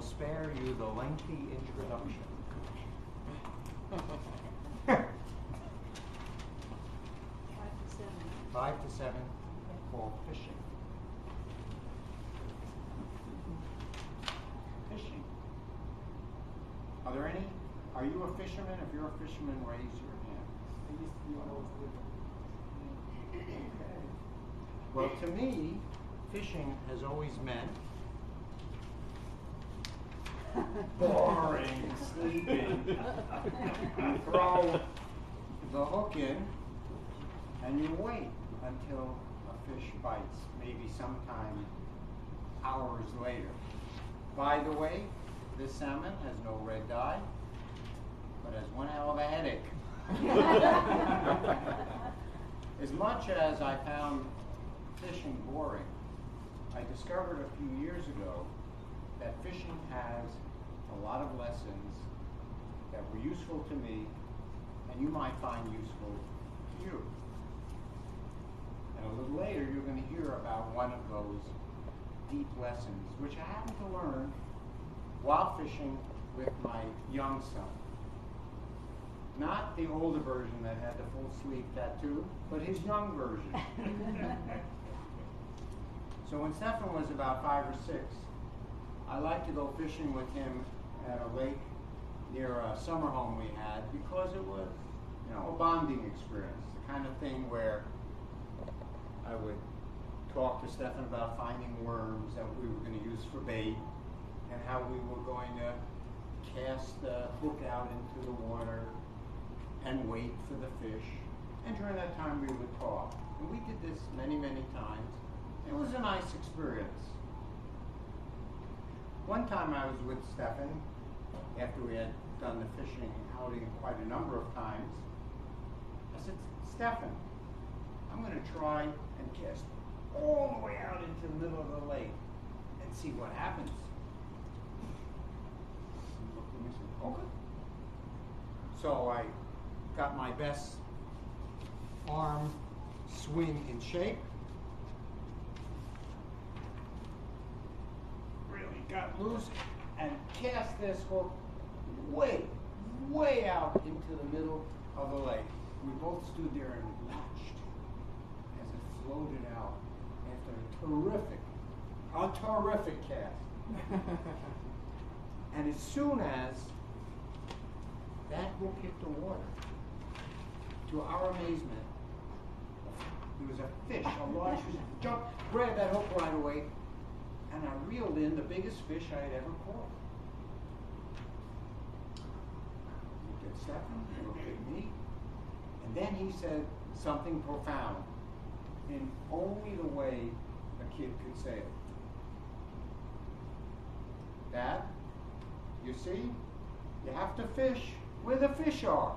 will spare you the lengthy introduction. 5 to 7 for fishing. Fishing. Are there any? Are you a fisherman? If you're a fisherman, raise your hand. I used to be when I was little. Okay. Well, to me, fishing has always meant boring, sleeping. You throw the hook in and you wait until a fish bites, maybe sometime hours later. By the way, this salmon has no red dye, but has one hell of a headache. As much as I found fishing boring, I discovered a few years ago that fishing has a lot of lessons that were useful to me and you might find useful to you. And a little later you're going to hear about one of those deep lessons which I happened to learn while fishing with my young son. Not the older version that had the full sleeve tattoo, but his young version. So when Stefan was about 5 or 6, I liked to go fishing with him at a lake near a summer home we had because it was, you know, a bonding experience, the kind of thing where I would talk to Stefan about finding worms that we were going to use for bait and how we were going to cast the hook out into the water and wait for the fish. And during that time we would talk. And we did this many, many times. It was a nice experience. One time I was with Stefan, after we had done the fishing outing quite a number of times. I said, Stefan, I'm going to try and cast all the way out into the middle of the lake and see what happens. He looked at me and said, okay. So I got my best arm swing in shape. Really got loose and cast this hook way, way out into the middle of the lake. We both stood there and watched as it floated out after a terrific cast. And as soon as that hook hit the water, to our amazement, there was a fish, a large fish, jumped, grabbed that hook right away, and I reeled in the biggest fish I had ever caught. He looked at Stefan, he looked at me, and then he said something profound in only the way a kid could say it. Dad, you see, you have to fish where the fish are.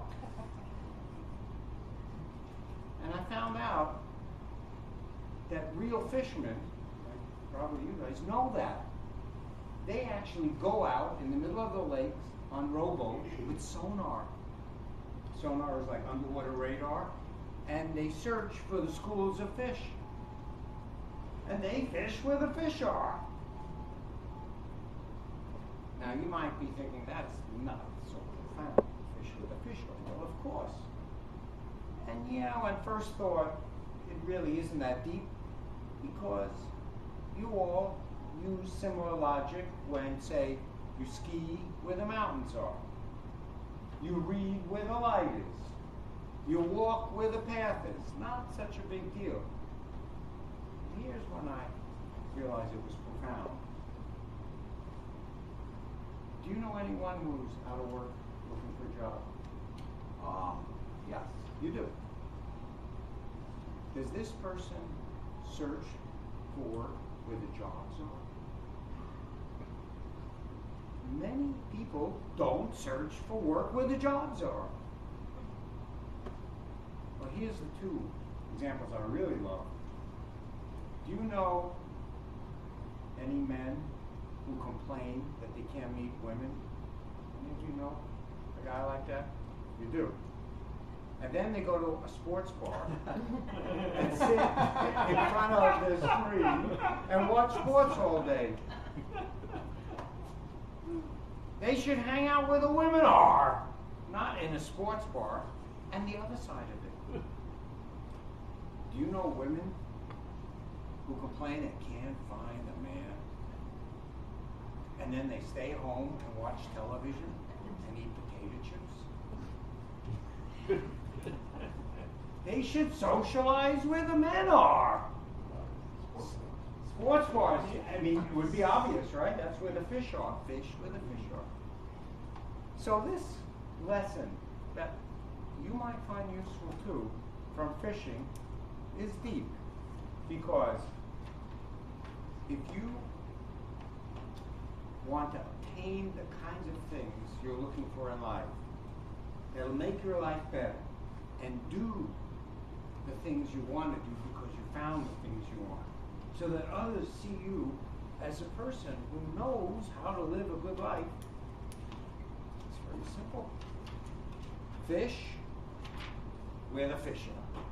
And I found out that real fishermen, like probably you guys, know that. They actually go out in the middle of the lakes on rowboats with sonar. Sonar is like underwater radar. And they search for the schools of fish. And they fish where the fish are. Now you might be thinking that's not so profound. Fish where the fish are. Well, of course. And you know, at first thought, it really isn't that deep because you all use similar logic when, say, you ski where the mountains are. You read where the light is. You walk where the path is. Not such a big deal. Here's when I realized it was profound. Do you know anyone who's out of work looking for a job? Yes, you do. Does this person search for where the jobs are? Many people don't search for work where the jobs are. Well, here's the two examples I really love. Do you know any men who complain that they can't meet women? Any of you know a guy like that? You do. And then they go to a sports bar and sit in front of the screen and watch sports all day. They should hang out where the women are, not in a sports bar. And the other side of it. Do you know women who complain they can't find a man? And then they stay home and watch television and eat potato chips? They should socialize where the men are. Sports bars, I mean, it would be obvious, right? That's where the fish are. Fish where the fish are. So this lesson that you might find useful too from fishing is deep. Because if you want to obtain the kinds of things you're looking for in life, that'll make your life better, and do the things you want to do because you found the things you want, so that others see you as a person who knows how to live a good life. It's very simple. Fish where the fish are.